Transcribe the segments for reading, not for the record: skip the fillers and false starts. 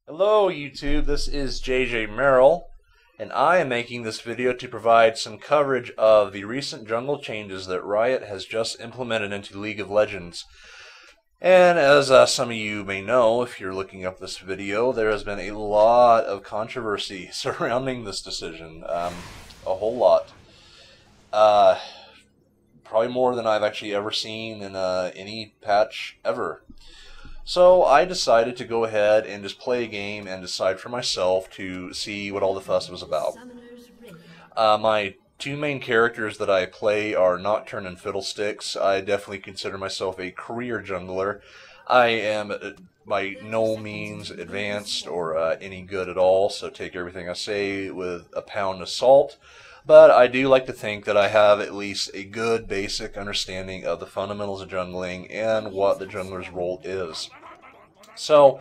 Hello YouTube, this is JJ Merrill, and I am making this video to provide some coverage of the recent jungle changes that Riot has just implemented into League of Legends. And as some of you may know, if you're looking up this video, there has been a lot of controversy surrounding this decision. A whole lot. Probably more than I've actually ever seen in any patch ever. So I decided to go ahead and just play a game and decide for myself to see what all the fuss was about. My two main characters that I play are Nocturne and Fiddlesticks. I definitely consider myself a career jungler. I am by no means advanced or any good at all, so take everything I say with a pound of salt. But I do like to think that I have at least a good basic understanding of the fundamentals of jungling and what the jungler's role is. So,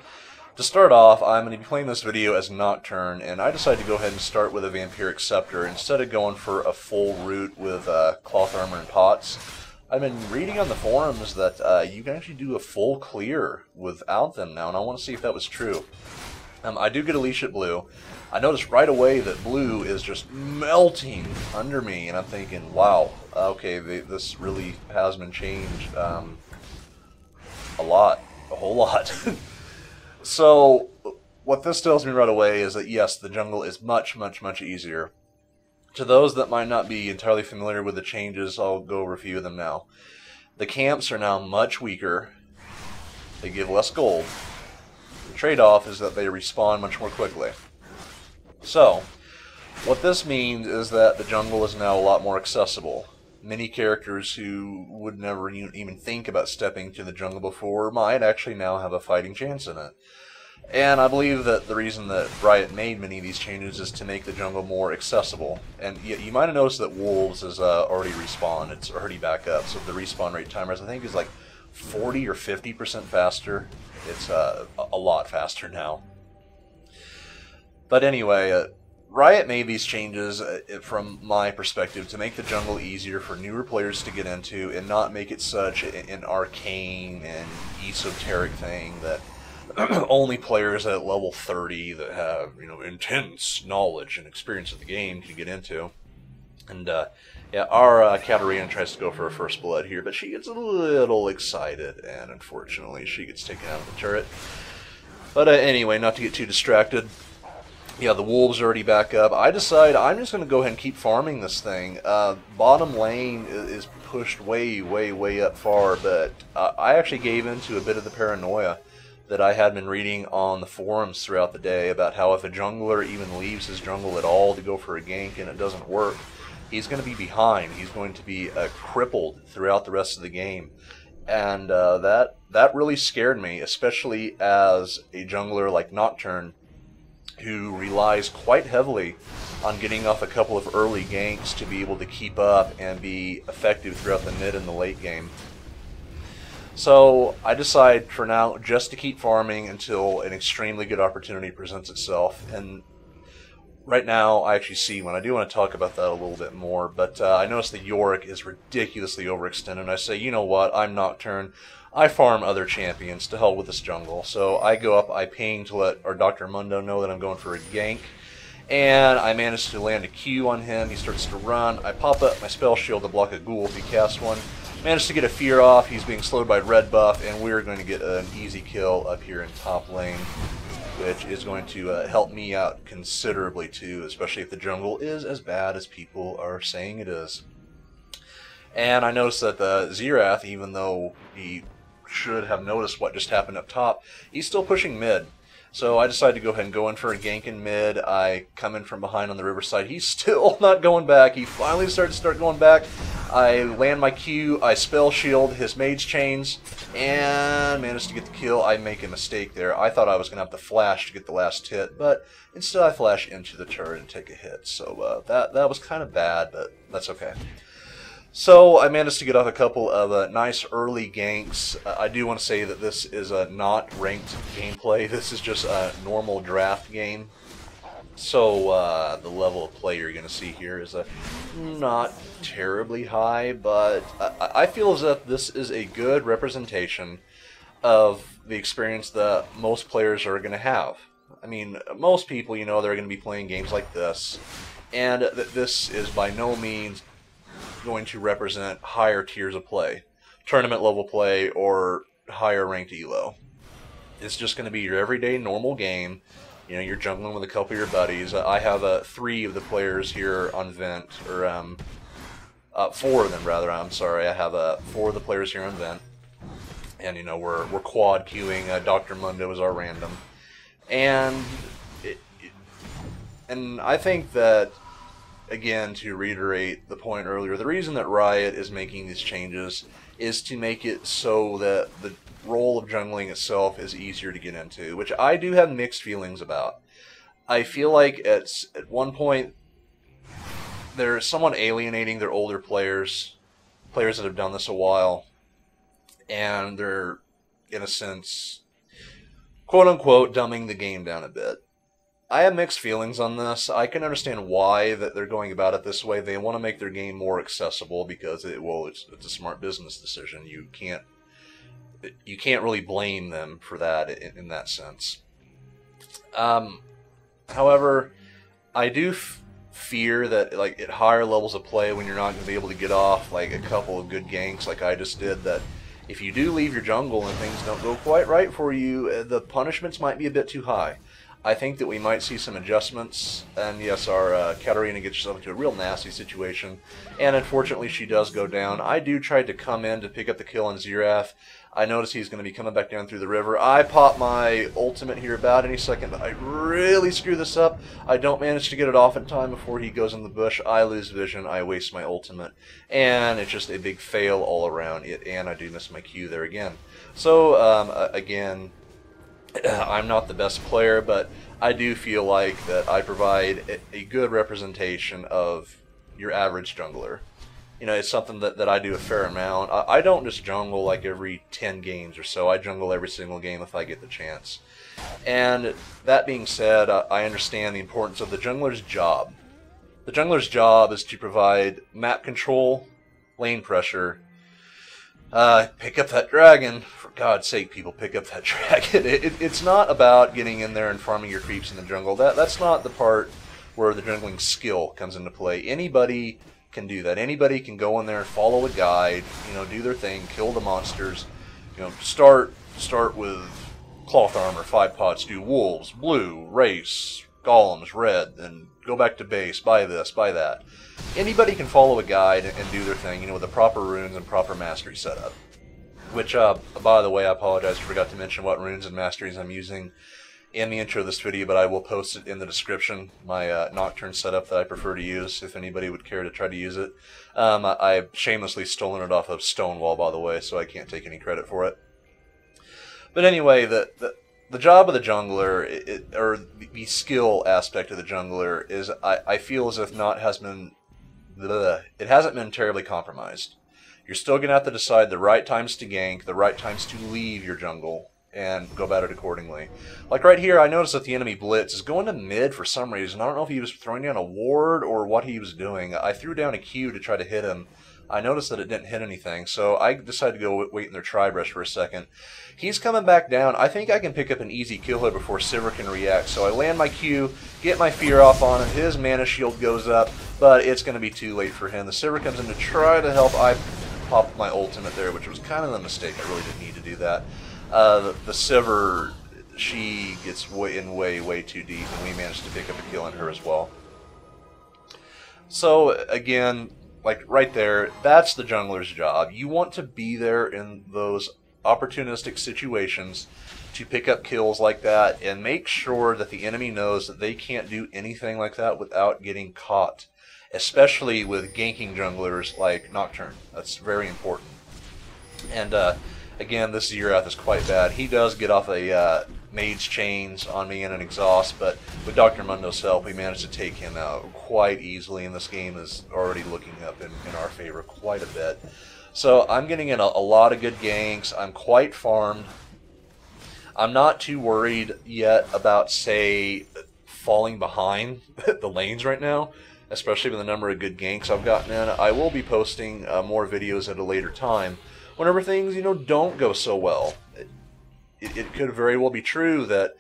to start off, I'm going to be playing this video as Nocturne, and I decided to go ahead and start with a Vampiric Scepter instead of going for a full route with cloth armor and pots. I've been reading on the forums that you can actually do a full clear without them now, and I want to see if that was true. I do get a leash at blue. I noticed right away that blue is just melting under me, and I'm thinking, wow, okay, this really has been changed a lot, a whole lot. So, what this tells me right away is that yes, the jungle is much, much, much easier. To those that might not be entirely familiar with the changes, I'll go over a few of them now. The camps are now much weaker. They give less gold. The trade-off is that they respawn much more quickly. So, what this means is that the jungle is now a lot more accessible. Many characters who would never even think about stepping to the jungle before might actually now have a fighting chance in it. And I believe that the reason that Riot made many of these changes is to make the jungle more accessible. And you might have noticed that Wolves is already respawned. It's already back up. So the respawn rate timers, I think, is like 40 or 50% faster. It's a lot faster now. But anyway, Riot made these changes, from my perspective, to make the jungle easier for newer players to get into and not make it such an arcane and esoteric thing that only players at level 30 that have, intense knowledge and experience of the game can get into. And yeah, our Katarina tries to go for her first blood here, but she gets a little excited, and unfortunately she gets taken out of the turret. But anyway, not to get too distracted. Yeah, the wolves are already back up. I decide I'm just going to go ahead and keep farming this thing. Bottom lane is pushed way, way, way up far, but I actually gave into a bit of the paranoia that I had been reading on the forums throughout the day about how if a jungler even leaves his jungle at all to go for a gank and it doesn't work, he's going to be behind. He's going to be crippled throughout the rest of the game. And that really scared me, especially as a jungler like Nocturne, who relies quite heavily on getting off a couple of early ganks to be able to keep up and be effective throughout the mid and the late game. So I decide for now just to keep farming until an extremely good opportunity presents itself. And right now I actually see one. I do want to talk about that a little bit more, but I notice the Yorick is ridiculously overextended, and I say, you know what, I'm Nocturne. I farm other champions, to hell with this jungle. So I go up, I ping to let our Dr. Mundo know that I'm going for a gank. And I manage to land a Q on him. He starts to run. I pop up my spell shield to block a ghoul if he casts one. Manage to get a fear off. He's being slowed by red buff, and we're going to get an easy kill up here in top lane, which is going to help me out considerably too, especially if the jungle is as bad as people are saying it is. And I noticed that the Xerath, even though he should have noticed what just happened up top, he's still pushing mid. So I decided to go ahead and go in for a gank in mid. I come in from behind on the riverside. He's still not going back. He finally started to start going back. I land my Q, I spell shield his mage chains, and managed to get the kill. I make a mistake there. I thought I was going to have to flash to get the last hit, but instead I flash into the turret and take a hit. So that was kind of bad, but that's okay. So I managed to get off a couple of nice early ganks. I do want to say that this is a not ranked gameplay. This is just a normal draft game. So the level of play you're going to see here is not terribly high, but I feel as if this is a good representation of the experience that most players are going to have. I mean, most people, you know, they're going to be playing games like this, and this is by no means going to represent higher tiers of play, tournament level play, or higher ranked elo. It's just going to be your everyday normal game. You know, you're jungling with a couple of your buddies. I have 3 of the players here on Vent, or 4 of them rather. I'm sorry. I have 4 of the players here on Vent, and you know we're quad queuing. Dr. Mundo is our random, and and I think that, again, to reiterate the point earlier, the reason that Riot is making these changes is to make it so that the role of jungling itself is easier to get into, which I do have mixed feelings about. I feel like at one point they're somewhat alienating their older players that have done this a while, and they're, in a sense, quote-unquote, dumbing the game down a bit. I have mixed feelings on this. I can understand why that they're going about it this way. They want to make their game more accessible because it's a smart business decision. You can't really blame them for that in that sense. However, I do fear that, like, at higher levels of play, when you're not going to be able to get off like a couple of good ganks like I just did, that if you do leave your jungle and things don't go quite right for you, the punishments might be a bit too high. I think that we might see some adjustments, and yes, our Katarina gets herself into a real nasty situation, and unfortunately she does go down. I do try to come in to pick up the kill on Xerath. I notice he's going to be coming back down through the river. I pop my ultimate here about any second, but I really screw this up. I don't manage to get it off in time before he goes in the bush. I lose vision, I waste my ultimate, and it's just a big fail all around, and I do miss my Q there again. So, again, I'm not the best player, but I do feel like that I provide a good representation of your average jungler. You know, it's something that I do a fair amount. I don't just jungle like every 10 games or so. I jungle every single game if I get the chance. And that being said, I understand the importance of the jungler's job. The jungler's job is to provide map control, lane pressure, pick up that dragon. For God's sake, people, pick up that dragon. It's not about getting in there and farming your creeps in the jungle. That's not the part where the jungling skill comes into play. Anybody can do that. Anybody can go in there and follow a guide, you know, do their thing, kill the monsters. You know, start with cloth armor, 5 pots, do wolves, blue, race, golems, red, then go back to base, buy this, buy that. Anybody can follow a guide and do their thing, you know, with the proper runes and proper mastery setup. Which, by the way, I apologize, I forgot to mention what runes and masteries I'm using in the intro of this video, but I will post it in the description, my Nocturne setup that I prefer to use, if anybody would care to try to use it. I've shamelessly stolen it off of Stonewall, by the way, so I can't take any credit for it. But anyway, the job of the jungler, or the skill aspect of the jungler, is I feel as if it hasn't been terribly compromised. You're still going to have to decide the right times to gank, the right times to leave your jungle, and go about it accordingly. Like right here, I noticed that the enemy Blitz is going to mid for some reason. I don't know if he was throwing down a ward or what he was doing. I threw down a Q to try to hit him. I noticed that it didn't hit anything, so I decided to go wait in their tri-brush for a second. He's coming back down. I think I can pick up an easy kill here before Sivir can react, so I land my Q, get my fear off on him, his mana shield goes up, but it's going to be too late for him. The Sivir comes in to try to help. I popped my ultimate there, which was kind of a mistake. I really didn't need to do that. The Sivir, she gets way too deep, and we managed to pick up a kill on her as well. So, again, like right there, that's the jungler's job. You want to be there in those opportunistic situations to pick up kills like that and make sure that the enemy knows that they can't do anything like that without getting caught, especially with ganking junglers like Nocturne. That's very important. And again, this Xerath is quite bad. He does get off a mage chains on me and an exhaust, but with Dr. Mundo's help, we managed to take him out quite easily, and this game is already looking up in our favor quite a bit. So I'm getting in a lot of good ganks. I'm quite farmed. I'm not too worried yet about, say, falling behind the lanes right now, especially with the number of good ganks I've gotten in. I will be posting more videos at a later time whenever things, you know, don't go so well. It could very well be true that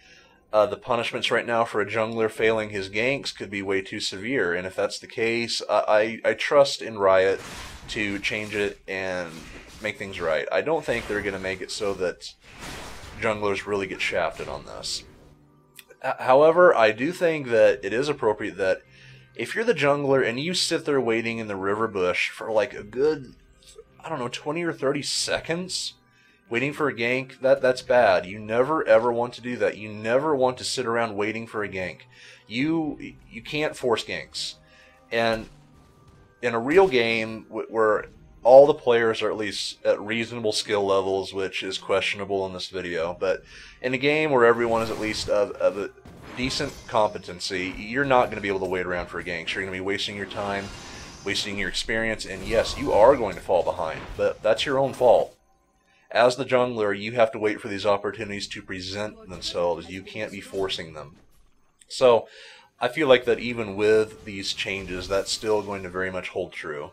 The punishments right now for a jungler failing his ganks could be way too severe, and if that's the case, I trust in Riot to change it and make things right. I don't think they're going to make it so that junglers really get shafted on this. However, I do think that it is appropriate that if you're the jungler and you sit there waiting in the river bush for like a good, I don't know, 20 or 30 seconds waiting for a gank, that's bad. You never ever want to do that. You never want to sit around waiting for a gank. You can't force ganks. And in a real game where all the players are at least at reasonable skill levels, which is questionable in this video, but in a game where everyone is at least of a decent competency, you're not going to be able to wait around for a gank. You're going to be wasting your time, wasting your experience, and yes, you are going to fall behind, but that's your own fault. As the jungler, you have to wait for these opportunities to present themselves. You can't be forcing them. So, I feel like that even with these changes, that's still going to very much hold true.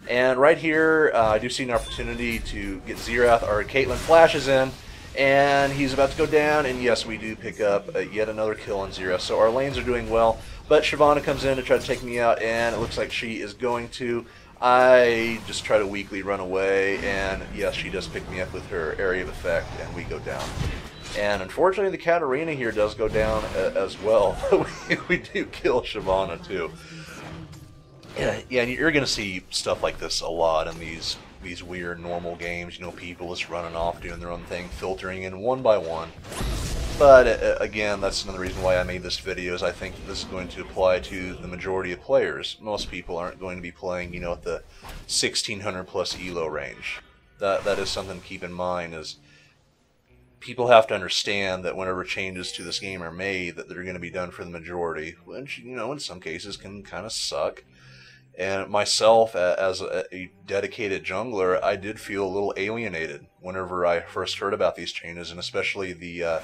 And right here, I do see an opportunity to get Xerath. Our Caitlyn flashes in, and he's about to go down, and yes, we do pick up yet another kill on Xerath. So our lanes are doing well, but Shyvana comes in to try to take me out, and it looks like she is going to. I just try to weakly run away, and yes, she does pick me up with her area of effect, and we go down. And unfortunately, the Katarina here does go down as well. we do kill Shyvana too. Yeah, and you're going to see stuff like this a lot in these weird normal games. You know, people just running off doing their own thing, filtering in one by one. But again, that's another reason why I made this video, is I think that this is going to apply to the majority of players. Most people aren't going to be playing, you know, at the 1600 plus elo range. That is something to keep in mind, is people have to understand that whenever changes to this game are made, that they're going to be done for the majority, which, you know, in some cases can kind of suck. And myself, as a dedicated jungler, I did feel a little alienated whenever I first heard about these changes, and especially the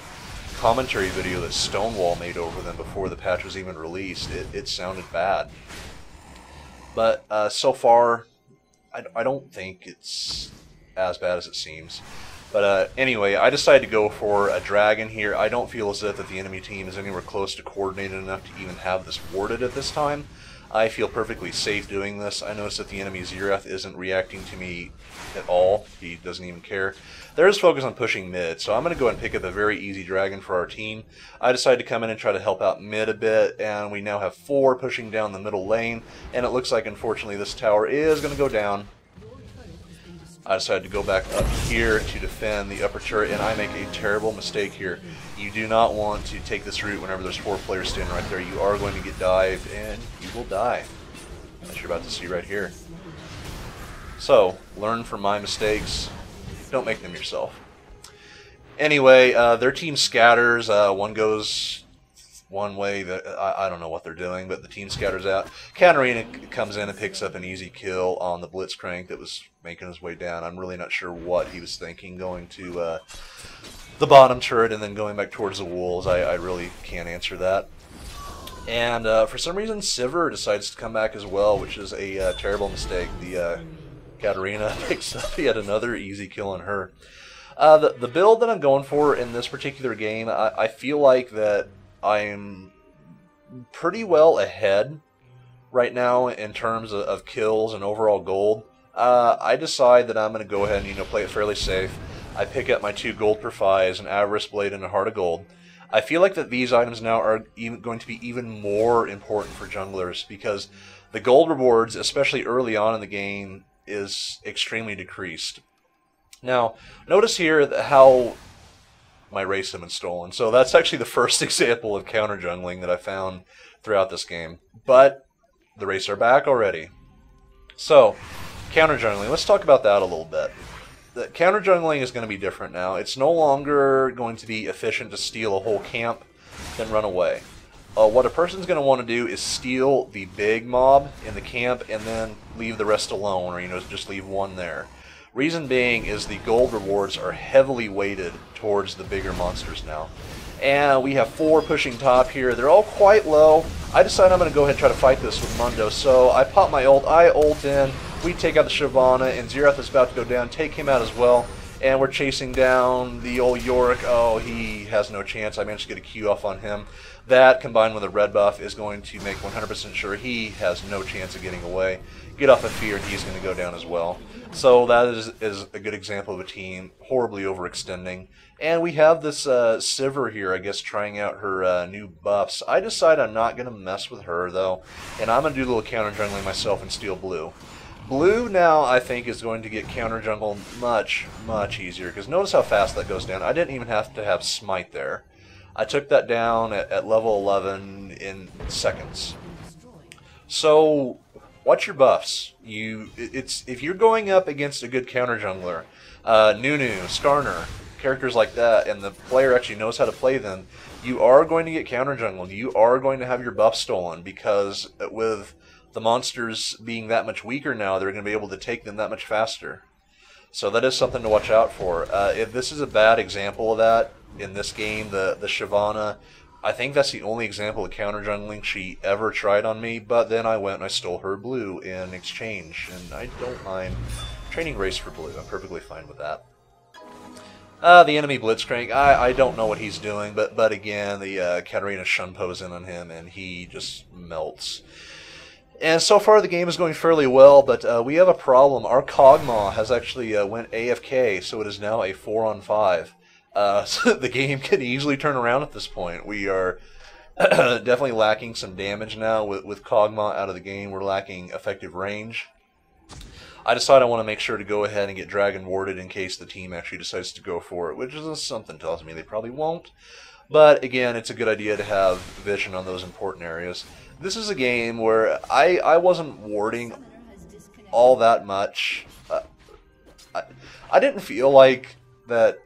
commentary video that Stonewall made over them before the patch was even released. It sounded bad. But so far, I don't think it's as bad as it seems. But anyway, I decided to go for a dragon here. I don't feel as if that the enemy team is anywhere close to coordinated enough to even have this warded at this time. I feel perfectly safe doing this. I notice that the enemy Xerath isn't reacting to me at all. He doesn't even care. They're just focused on pushing mid, so I'm going to go ahead and pick up a very easy dragon for our team. I decided to come in and try to help out mid a bit, and we now have 4 pushing down the middle lane, and it looks like, unfortunately, this tower is going to go down. I decided to go back up here to defend the upper turret, and I make a terrible mistake here. You do not want to take this route whenever there's 4 players standing right there. You are going to get dived, and you will die, as you're about to see right here. So, learn from my mistakes. Don't make them yourself. Anyway, their team scatters. One goes one way. I don't know what they're doing, but the team scatters out. Katarina comes in and picks up an easy kill on the Blitzcrank that was making his way down. I'm really not sure what he was thinking, going to the bottom turret and then going back towards the wolves. I really can't answer that. And for some reason, Sivir decides to come back as well, which is a terrible mistake. The Katarina picks up yet another easy kill on her. The build that I'm going for in this particular game, I feel like that I'm pretty well ahead right now in terms of kills and overall gold. I decide that I'm going to go ahead and play it fairly safe. I pick up my 2 gold per Fis, an Avarice Blade and a Heart of Gold. I feel like that these items now are going to be even more important for junglers, because the gold rewards, especially early on in the game, is extremely decreased. Now, notice here how my race have been stolen. So that's actually the first example of counter jungling that I found throughout this game. But the race are back already. So, counter jungling, let's talk about that a little bit. The counter jungling is going to be different now. It's no longer going to be efficient to steal a whole camp, then run away. What a person's going to want to do is steal the big mob in the camp and then leave the rest alone, or just leave one there. Reason being is the gold rewards are heavily weighted towards the bigger monsters now. And we have 4 pushing top here. They're all quite low. I decide I'm going to go ahead and try to fight this with Mundo. So I pop my ult, I ult in, we take out the Shyvana, and Xerath is about to go down, take him out as well. And we're chasing down the old Yorick. Oh, he has no chance. I managed to get a Q off on him. That, combined with a red buff, is going to make 100% sure he has no chance of getting away. Get off of fear, and he's going to go down as well. So that is a good example of a team horribly overextending. And we have this Sivir here, I guess, trying out her new buffs. I decide I'm not going to mess with her, though, and I'm going to do a little counter jungling myself and steal blue. Blue now, I think, is going to get counter jungle much, much easier, because notice how fast that goes down. I didn't even have to have smite there. I took that down at level 11 in seconds. So, watch your buffs. If you're going up against a good counter jungler, Nunu, Skarner, characters like that, and the player actually knows how to play them, you are going to get counter jungled. You are going to have your buff stolen, because with the monsters being that much weaker now, they're going to be able to take them that much faster. So that is something to watch out for. If this is a bad example of that in this game, the Shyvana, I think that's the only example of counter jungling she ever tried on me, but then I went and I stole her blue in exchange, and I don't mind training race for blue. I'm perfectly fine with that. The enemy Blitzcrank, I don't know what he's doing, but again, the Katarina Shunpo's in on him, and he just melts. And so far the game is going fairly well, but we have a problem. Our kog'maw has actually went AFK, so it is now a 4-on-5. So the game can easily turn around at this point. We are definitely lacking some damage now with kog'maw out of the game. We're lacking effective range. I decided I want to make sure to go ahead and get dragon warded in case the team actually decides to go for it, which is something tells me they probably won't. But again, it's a good idea to have vision on those important areas. This is a game where I wasn't warding all that much. I didn't feel like that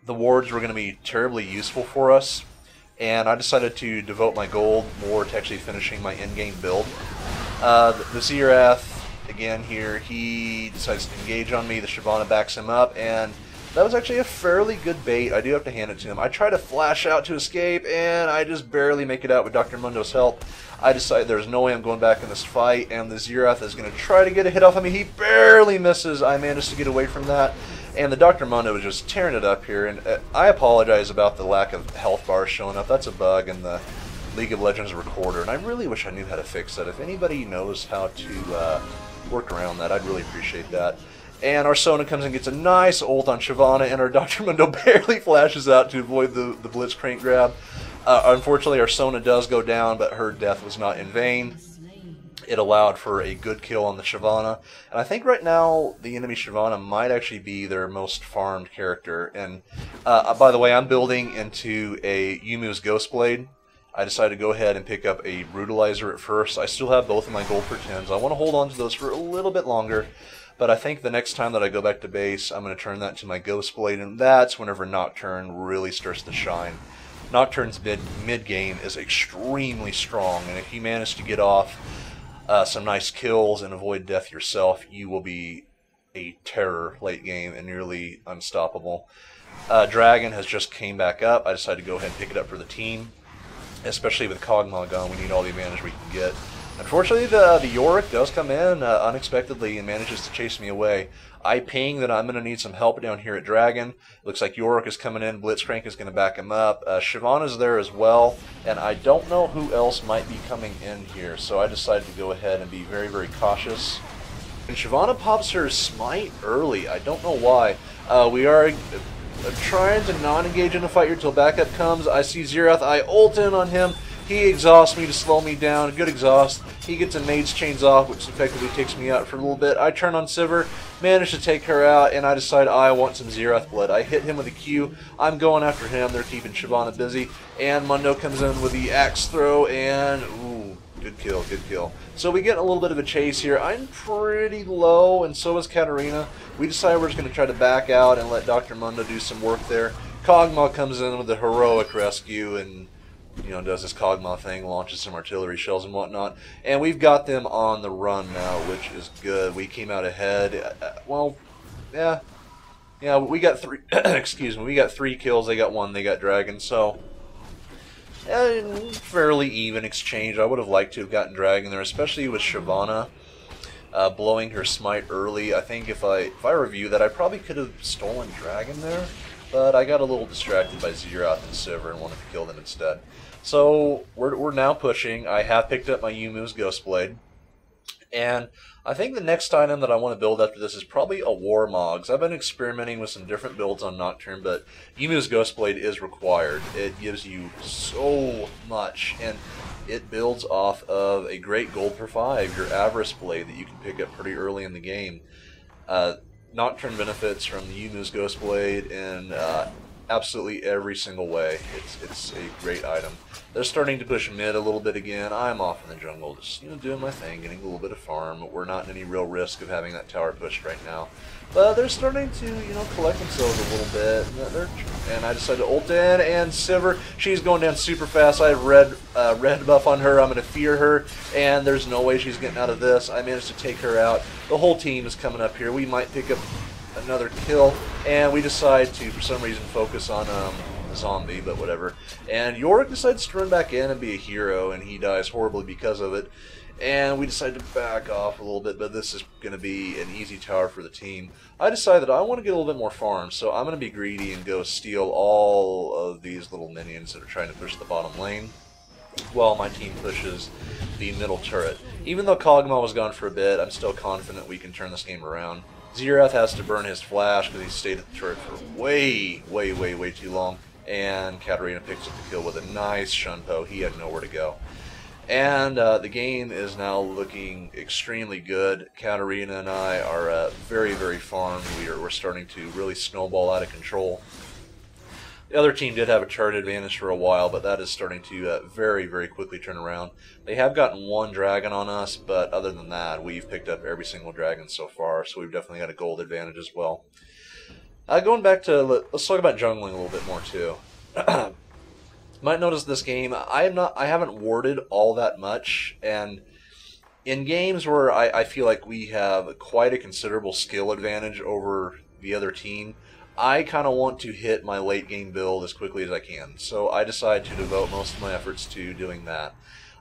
the wards were going to be terribly useful for us, and I decided to devote my gold more to actually finishing my in-game build. The Zerath, again here, he decides to engage on me. The Shyvana backs him up, and that was actually a fairly good bait. I do have to hand it to him. I try to flash out to escape, and I just barely make it out with Dr. Mundo's help. I decide there's no way I'm going back in this fight, and the Zerath is going to try to get a hit off of me. He barely misses. I managed to get away from that, and the Dr. Mundo was just tearing it up here. And I apologize about the lack of health bars showing up. That's a bug in the League of Legends recorder, and I really wish I knew how to fix that. If anybody knows how to work around that, I'd really appreciate that. And our Sona comes and gets a nice ult on Shyvana, and our Dr. Mundo barely flashes out to avoid the Blitzcrank grab. Unfortunately, our Sona does go down, but her death was not in vain. It allowed for a good kill on the Shyvana. And I think right now, the enemy Shyvana might actually be their most farmed character. And by the way, I'm building into a Yumu's Ghostblade. I decided to go ahead and pick up a Brutalizer at first. I still have both of my gold pretends. I want to hold on to those for a little bit longer. But I think the next time that I go back to base, I'm going to turn that to my Ghostblade, and that's whenever Nocturne really starts to shine. Nocturne's mid-game is extremely strong, and if you manage to get off some nice kills and avoid death yourself, you will be a terror late game and nearly unstoppable. Dragon has just came back up. I decided to go ahead and pick it up for the team, especially with kog'maw gone. We need all the advantage we can get. Unfortunately, the Yorick does come in unexpectedly and manages to chase me away. I ping that I'm going to need some help down here at Dragon. Looks like Yorick is coming in. Blitzcrank is going to back him up. Shyvana's there as well, and I don't know who else might be coming in here, so I decided to go ahead and be very, very cautious. And Shyvana pops her smite early. I don't know why. We are trying to non-engage in a fight here until backup comes. I see Zerath. I ult in on him. He exhausts me to slow me down. Good exhaust. He gets a Maid's Chains off, which effectively takes me out for a little bit. I turn on Sivir, manage to take her out, and I decide I want some Zerath blood. I hit him with a Q. I'm going after him. They're keeping Shyvana busy. And Mundo comes in with the axe throw, and ooh, good kill, good kill. So we get a little bit of a chase here. I'm pretty low, and so is Katarina. We decide we're just going to try to back out and let Dr. Mundo do some work there. kog'maw comes in with a heroic rescue and does this kog'maw thing, launches some artillery shells and whatnot, and we've got them on the run now, which is good. We came out ahead. Well, yeah, we got three. Excuse me, we got 3 kills. They got 1. They got Dragon. So, fairly even exchange. I would have liked to have gotten Dragon there, especially with Shyvana. blowing her smite early. I think if I review that, I probably could have stolen Dragon there, but I got a little distracted by Zeroth and Sivir and wanted to kill them instead. So we're now pushing. I have picked up my Yumu's Ghostblade, and I think the next item that I want to build after this is probably a Warmogs. I've been experimenting with some different builds on Nocturne, but Yumu's Ghostblade is required. It gives you so much, and it builds off of a great gold per 5, your Avarice Blade that you can pick up pretty early in the game. Nocturne benefits from the Yumu's Ghostblade in absolutely every single way. It's a great item. They're starting to push mid a little bit again. I'm off in the jungle, just doing my thing, getting a little bit of farm. We're not in any real risk of having that tower pushed right now. But they're starting to, collect themselves a little bit. And I decided to ult in, and Sivir, she's going down super fast. I have red buff on her. I'm going to fear her, and there's no way she's getting out of this. I managed to take her out. The whole team is coming up here. We might pick up another kill, and we decide to, for some reason, focus on a zombie, but whatever. And Yorick decides to run back in and be a hero, and he dies horribly because of it. And we decide to back off a little bit, but this is going to be an easy tower for the team. I decided that I want to get a little bit more farm, so I'm going to be greedy and go steal all of these little minions that are trying to push the bottom lane, while my team pushes the middle turret. Even though kog'maw was gone for a bit, I'm still confident we can turn this game around. Zeroth has to burn his flash because he stayed at the turret for way too long. And Katarina picks up the kill with a nice shunpo. He had nowhere to go. And the game is now looking extremely good. Katarina and I are very farmed. We're starting to really snowball out of control. The other team did have a turret advantage for a while, but that is starting to very quickly turn around. They have gotten one dragon on us, but other than that, we've picked up every single dragon so far, so we've definitely got a gold advantage as well. Going back to, let's talk about jungling a little bit more too. Might notice this game, I haven't warded all that much, and in games where I feel like we have quite a considerable skill advantage over the other team, I kind of want to hit my late game build as quickly as I can. So I decide to devote most of my efforts to doing that.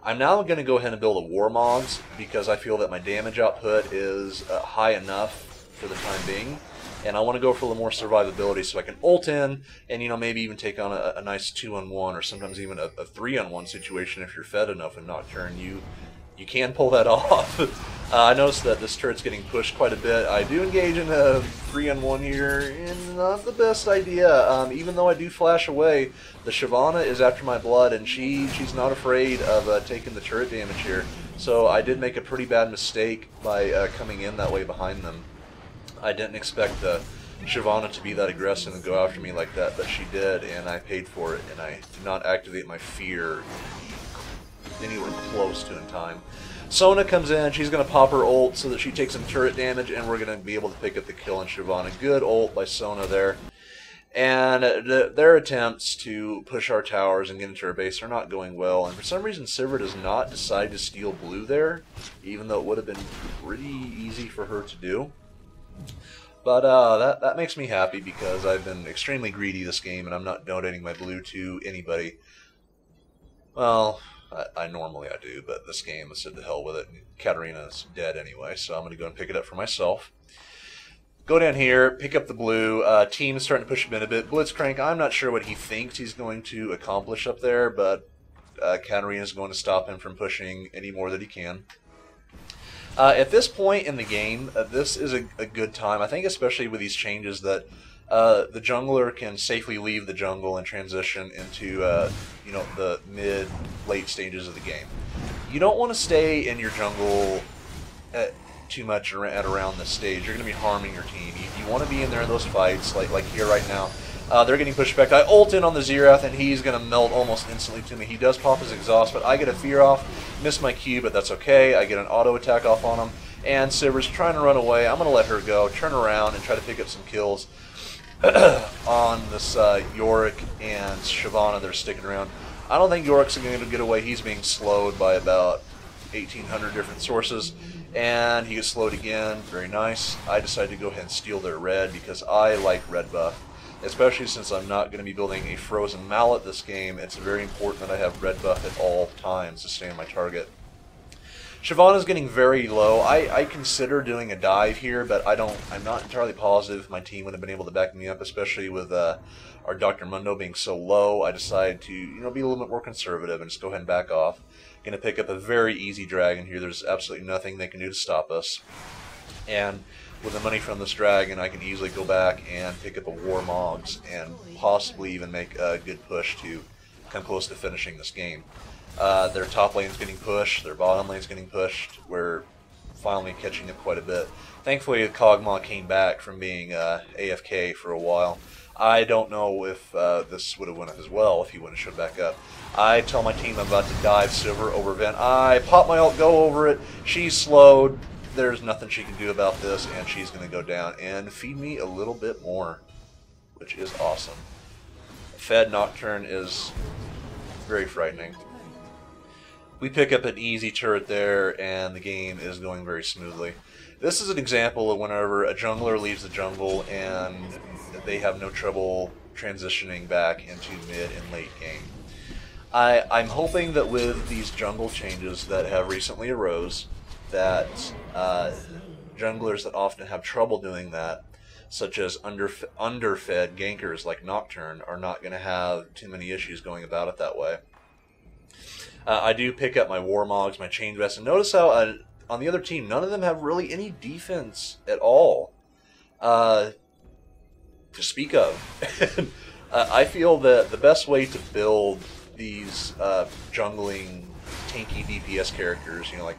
I'm now going to go ahead and build a Warmogs because I feel that my damage output is high enough for the time being. And I want to go for a little more survivability so I can ult in and, maybe even take on a nice 2-on-1 or sometimes even a 3-on-1 situation if you're fed enough in Nocturne. You can pull that off. I noticed that this turret's getting pushed quite a bit. I do engage in a 3-on-1 here, and not the best idea. Even though I do flash away, the Shyvana is after my blood, and she's not afraid of taking the turret damage here. So I did make a pretty bad mistake by coming in that way behind them. I didn't expect Shyvana to be that aggressive and go after me like that, but she did, and I paid for it, and I did not activate my fear anywhere close to in time. Sona comes in, she's going to pop her ult so that she takes some turret damage, and we're going to be able to pick up the kill on Shyvana. Good ult by Sona there. And their attempts to push our towers and get into our base are not going well, and for some reason Sivir does not decide to steal blue there, even though it would have been pretty easy for her to do. But that makes me happy because I've been extremely greedy this game, and I'm not donating my blue to anybody. Well, I normally do, but this game, I said to hell with it. Katarina's dead anyway, so I'm going to go and pick it up for myself. Go down here, pick up the blue. Team is starting to push him in a bit. Blitzcrank, I'm not sure what he thinks he's going to accomplish up there, but Katarina's going to stop him from pushing any more that he can. At this point in the game, this is a good time. I think especially with these changes that the jungler can safely leave the jungle and transition into the mid-late stages of the game. You don't want to stay in your jungle too much at around this stage. You're going to be harming your team. You want to be in there in those fights, like here right now. They're getting pushed back. I ult in on the Zeroth, and he's going to melt almost instantly to me. He does pop his exhaust, but I get a fear off. Miss my Q, but that's okay. I get an auto attack off on him. And Sivir's trying to run away. I'm going to let her go, turn around, and try to pick up some kills on this Yorick and Shyvana that are sticking around. I don't think Yorick's going to get away. He's being slowed by about 1,800 different sources. And he gets slowed again. Very nice. I decided to go ahead and steal their red because I like red buff. Especially since I'm not going to be building a frozen mallet this game, it's very important that I have red buff at all times to stay on my target. Shyvana's getting very low. I consider doing a dive here, but I'm not entirely positive if my team would have been able to back me up, especially with our Dr. Mundo being so low. I decided to, be a little bit more conservative and just go ahead and back off. Going to pick up a very easy dragon here. There's absolutely nothing they can do to stop us. And with the money from this dragon, I can easily go back and pick up a Warmogs and possibly even make a good push to come close to finishing this game. Their top lane's getting pushed, their bottom lane's getting pushed. We're finally catching up quite a bit. Thankfully, kog'maw came back from being AFK for a while. I don't know if this would have went as well if he wouldn't have showed back up. I tell my team I'm about to dive Silver over Ven. I pop my ult, go over it. She's slowed. There's nothing she can do about this, and she's going to go down and feed me a little bit more, which is awesome. Fed Nocturne is very frightening. We pick up an easy turret there, and the game is going very smoothly. This is an example of whenever a jungler leaves the jungle and they have no trouble transitioning back into mid and late game. I'm hoping that with these jungle changes that have recently arose, that junglers that often have trouble doing that, such as underfed gankers like Nocturne, are not going to have too many issues going about it that way. I do pick up my Warmogs, my Chain Vest, and notice how on the other team, none of them have really any defense at all to speak of. I feel that the best way to build these jungling, tanky DPS characters, like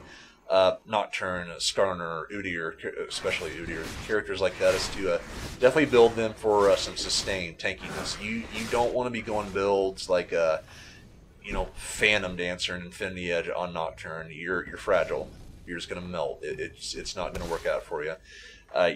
Nocturne, Skarner, Udyr, especially Udyr, characters like that, is to definitely build them for some sustained tankiness. You don't want to be going builds like Phantom Dancer and Infinity Edge on Nocturne. You're fragile. You're just gonna melt. It's not gonna work out for you.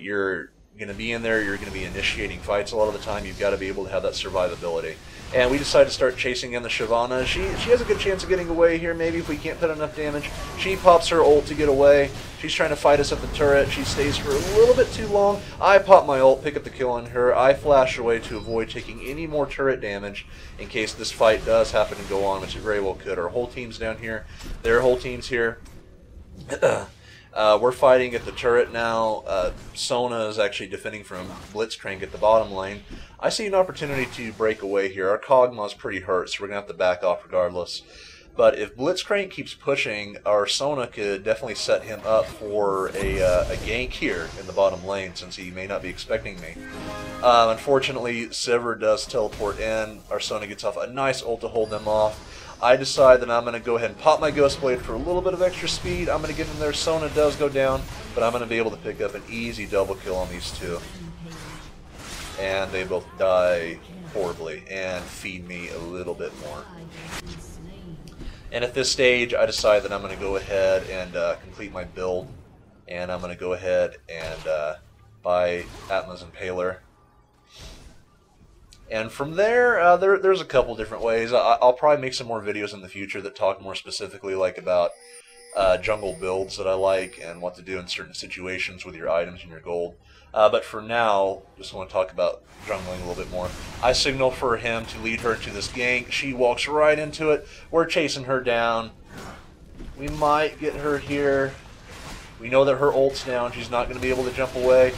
You're gonna be in there. You're gonna be initiating fights a lot of the time. You've got to be able to have that survivability. And we decided to start chasing in the Shyvana. She has a good chance of getting away here, maybe, if we can't put enough damage. She pops her ult to get away. She's trying to fight us at the turret. She stays for a little bit too long. I pop my ult, pick up the kill on her. I flash away to avoid taking any more turret damage in case this fight does happen to go on, which it very well could. Our whole team's down here. Their whole team's here. We're fighting at the turret now. Sona is actually defending from Blitzcrank at the bottom lane. I see an opportunity to break away here. Our kog'maw's pretty hurt, so we're going to have to back off regardless. But if Blitzcrank keeps pushing, our Sona could definitely set him up for a gank here in the bottom lane, since he may not be expecting me. Unfortunately, Sivir does teleport in. Our Sona gets off a nice ult to hold them off. I decide that I'm going to go ahead and pop my Ghost Blade for a little bit of extra speed. I'm going to give them their Sona does go down, but I'm going to be able to pick up an easy double kill on these two. And they both die horribly and feed me a little bit more. And at this stage, I decide that I'm going to go ahead and complete my build. And I'm going to go ahead and buy Atma's Impaler. And from there, there's a couple different ways. I'll probably make some more videos in the future that talk more specifically about jungle builds that I like and what to do in certain situations with your items and your gold. But for now, just want to talk about jungling a little bit more. I signal for him to lead her into this gank. She walks right into it. We're chasing her down. We might get her here. We know that her ult's down. She's not going to be able to jump away.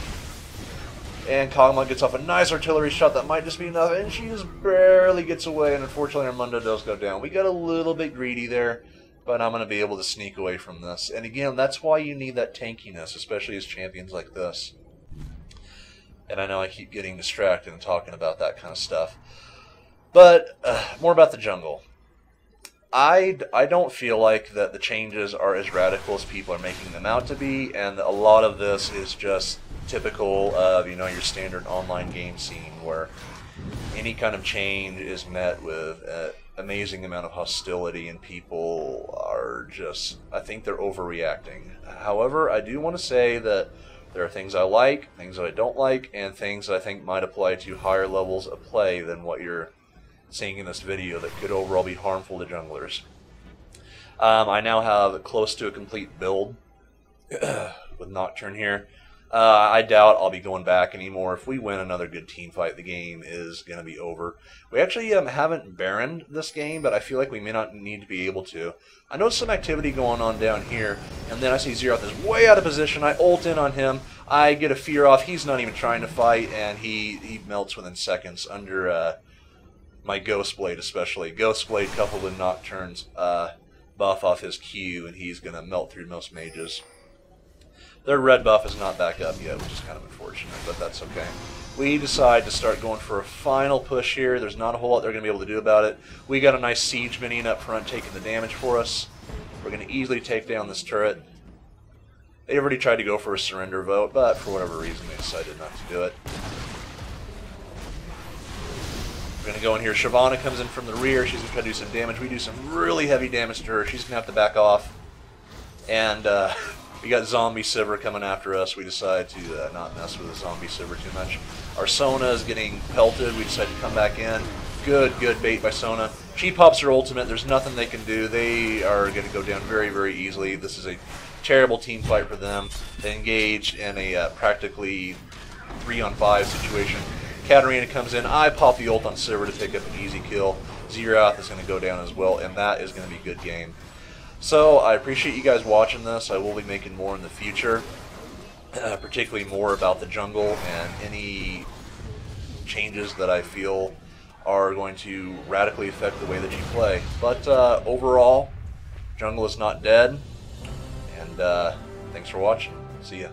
And kog'maw gets off a nice artillery shot that might just be enough, and she just barely gets away, and unfortunately our Mundo does go down. We got a little bit greedy there, but I'm going to be able to sneak away from this. And again, that's why you need that tankiness, especially as champions like this. And I know I keep getting distracted and talking about that kind of stuff. But more about the jungle. I don't feel like that the changes are as radical as people are making them out to be, and a lot of this is just typical of, your standard online game scene where any kind of change is met with an amazing amount of hostility, and people are just, I think they're overreacting. However, I do want to say that there are things I like, things that I don't like, and things that I think might apply to higher levels of play than what you're seeing in this video that could overall be harmful to junglers. I now have close to a complete build with Nocturne here. I doubt I'll be going back anymore. If we win another good team fight, the game is going to be over. We actually haven't Baroned this game, but I feel like we may not need to be able to. I know some activity going on down here, and then I see Zeroth is way out of position. I ult in on him. I get a fear off. He's not even trying to fight, and he melts within seconds under my Ghost Blade especially. Ghost Blade coupled with Nocturne's buff off his Q, and he's going to melt through most mages. Their red buff is not back up yet, which is kind of unfortunate, but that's okay. We decide to start going for a final push here. There's not a whole lot they're going to be able to do about it. We got a nice siege minion up front taking the damage for us. We're going to easily take down this turret. They already tried to go for a surrender vote, but for whatever reason they decided not to do it. We're going to go in here. Shyvana comes in from the rear. She's going to try to do some damage. We do some really heavy damage to her. She's going to have to back off. And we got Zombie Sivir coming after us. We decide to not mess with the Zombie Sivir too much. Our Sona is getting pelted. We decide to come back in. Good bait by Sona. She pops her ultimate. There's nothing they can do. They are going to go down very, very easily. This is a terrible team fight for them. They engage in a practically 3-on-5 situation. Katarina comes in. I pop the ult on Sivir to pick up an easy kill. Zeroth is going to go down as well, and that is going to be a good game. So, I appreciate you guys watching this. I will be making more in the future, particularly more about the jungle and any changes that I feel are going to radically affect the way that you play. But overall, jungle is not dead, and thanks for watching. See ya.